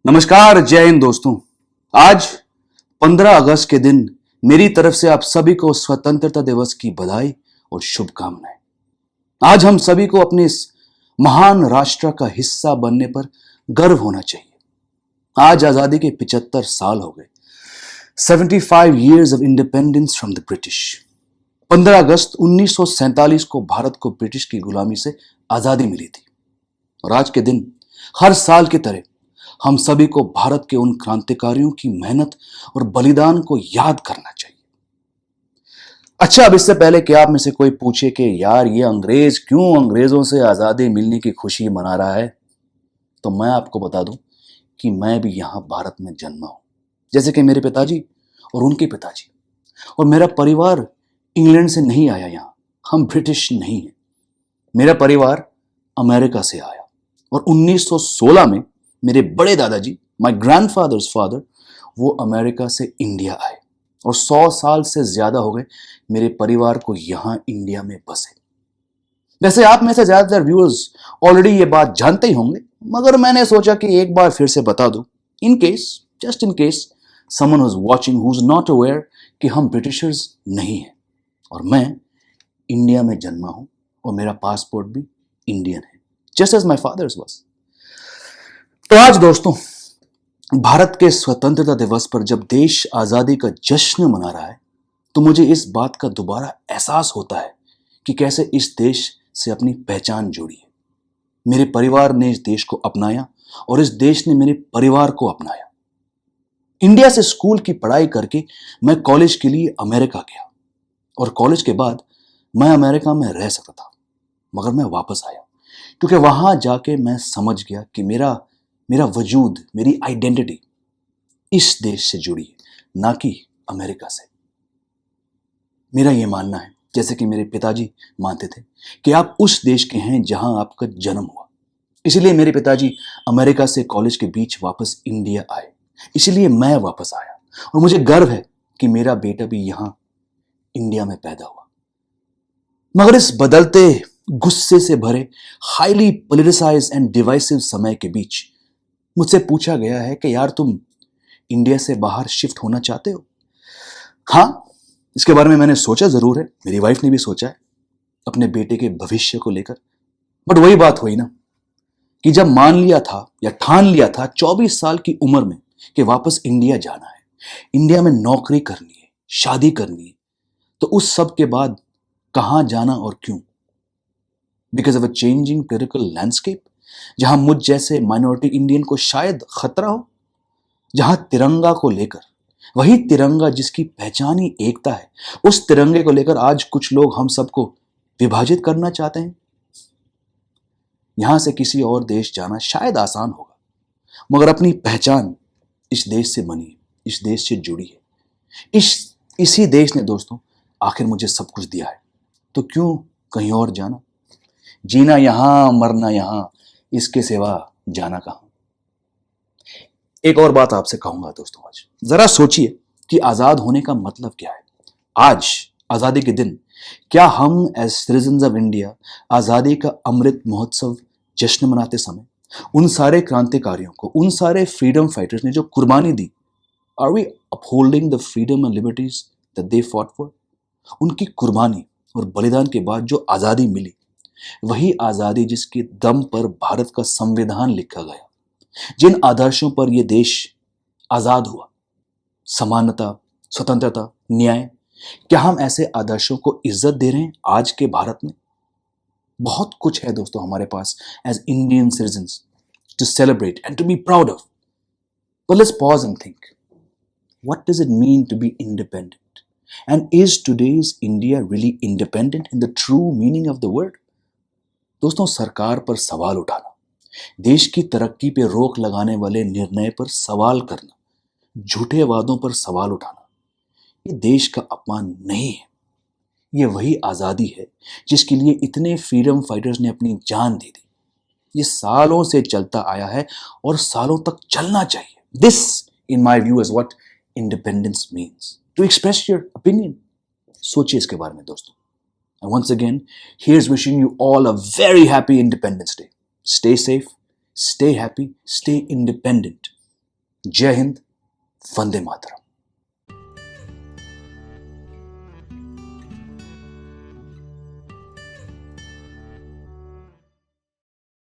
नमस्कार, जय हिंद दोस्तों। आज 15 अगस्त के दिन मेरी तरफ से आप सभी को स्वतंत्रता दिवस की बधाई और शुभकामनाएं। आज हम सभी को अपने इस महान राष्ट्र का हिस्सा बनने पर गर्व होना चाहिए। आज आजादी के 75 साल हो गए। 75 years of independence from the British। 15 अगस्त 1947 को भारत को ब्रिटिश की गुलामी से आजादी मिली थी और आज के दिन हर साल की तरह हम सभी को भारत के उन क्रांतिकारियों की मेहनत और बलिदान को याद करना चाहिए। अच्छा, अब इससे पहले कि आप में से कोई पूछे कि यार ये अंग्रेज क्यों अंग्रेजों से आजादी मिलने की खुशी मना रहा है, तो मैं आपको बता दूं कि मैं भी यहां भारत में जन्मा हूं, जैसे कि मेरे पिताजी और उनके पिताजी। और मेरा परिवार इंग्लैंड से नहीं आया यहां, हम ब्रिटिश नहीं हैं। मेरा परिवार अमेरिका से आया और 1916 में मेरे बड़े दादाजी, माय ग्रैंडफादर्स फादर, वो अमेरिका से इंडिया आए और 100 साल से ज्यादा हो गए मेरे परिवार को यहां इंडिया में बसे। वैसे आप में से ज्यादातर व्यूअर्स ऑलरेडी ये बात जानते ही होंगे, मगर मैंने सोचा कि एक बार फिर से बता दूं, in case, just in case someone who is watching who is not aware कि हम ब्रिटिशर्स नहीं हैं और मैं इंडिया में जन्मा हूं और मेरा पासपोर्ट भी इंडियन है, just as my father's was. तो आज दोस्तों, भारत के स्वतंत्रता दिवस पर जब देश आजादी का जश्न मना रहा है, तो मुझे इस बात का दोबारा एहसास होता है कि कैसे इस देश से अपनी पहचान जोड़ी है। मेरे परिवार ने इस देश को अपनाया और इस देश ने मेरे परिवार को अपनाया। इंडिया से स्कूल की पढ़ाई करके मैं कॉलेज के लिए अमेरिका गया और कॉलेज के बाद मैं अमेरिका में रह सकता था, मगर मैं वापस आया क्योंकि वहां जाके मैं समझ गया कि मेरा वजूद, मेरी आइडेंटिटी इस देश से जुड़ी है, ना कि अमेरिका से। मेरा यह मानना है, जैसे कि मेरे पिताजी मानते थे, कि आप उस देश के हैं जहां आपका जन्म हुआ। इसलिए मेरे पिताजी अमेरिका से कॉलेज के बीच वापस इंडिया आए, इसलिए मैं वापस आया और मुझे गर्व है कि मेरा बेटा भी यहां इंडिया में पैदा हुआ। मगर इस बदलते, गुस्से से भरे, हाईली पोलराइज्ड एंड डिवाइसिव समय के बीच मुझसे पूछा गया है कि यार तुम इंडिया से बाहर शिफ्ट होना चाहते हो? हाँ, इसके बारे में मैंने सोचा जरूर है, मेरी वाइफ ने भी सोचा है अपने बेटे के भविष्य को लेकर। बट वही बात हुई ना कि जब मान लिया था या ठान लिया था 24 साल की उम्र में कि वापस इंडिया जाना है, इंडिया में नौकरी करनी है, शादी करनी है, तो उस सब के बाद कहां जाना और क्यों? Because of a changing political landscape, जहां मुझ जैसे माइनॉरिटी इंडियन को शायद खतरा हो, जहां तिरंगा को लेकर, वही तिरंगा जिसकी पहचान ही एकता है, उस तिरंगे को लेकर आज कुछ लोग हम सबको विभाजित करना चाहते हैं। यहां से किसी और देश जाना शायद आसान होगा, मगर अपनी पहचान इस देश से बनी है, इस देश से जुड़ी है। इसी देश ने दोस्तों आखिर मुझे सब कुछ दिया है, तो क्यों कहीं और जाना? जीना यहां, मरना यहां, इसके सिवा जाना कहां? एक और बात आपसे कहूंगा दोस्तों, आज जरा सोचिए कि आजाद होने का मतलब क्या है। आज आजादी के दिन क्या हम एज सिटीजन्स ऑफ इंडिया आजादी का अमृत महोत्सव जश्न मनाते समय उन सारे क्रांतिकारियों को, उन सारे फ्रीडम फाइटर्स ने जो कुर्बानी दी, are we upholding the freedom and liberties that they fought for? उनकी कुर्बानी और बलिदान के बाद जो आजादी मिली, वही आजादी जिसके दम पर भारत का संविधान लिखा गया, जिन आदर्शों पर यह देश आजाद हुआ, समानता, स्वतंत्रता, न्याय, क्या हम ऐसे आदर्शों को इज्जत दे रहे हैं आज के भारत में? बहुत कुछ है दोस्तों हमारे पास as Indian citizens to celebrate and to be proud of. But let's pause and think, what does it mean to be independent? And is today's India really independent in the true meaning of the word? दोस्तों, सरकार पर सवाल उठाना, देश की तरक्की पे रोक लगाने वाले निर्णय पर सवाल करना, झूठे वादों पर सवाल उठाना, ये देश का अपमान नहीं है। ये वही आजादी है जिसके लिए इतने फ्रीडम फाइटर्स ने अपनी जान दे दी। ये सालों से चलता आया है और सालों तक चलना चाहिए। This in my view is what independence means, to express your opinion. सोचिए इसके बारे में दोस्तों। And once again, here's wishing you all a very happy Independence Day. Stay safe, stay happy, stay independent. जय हिंद, वंदे मातरम।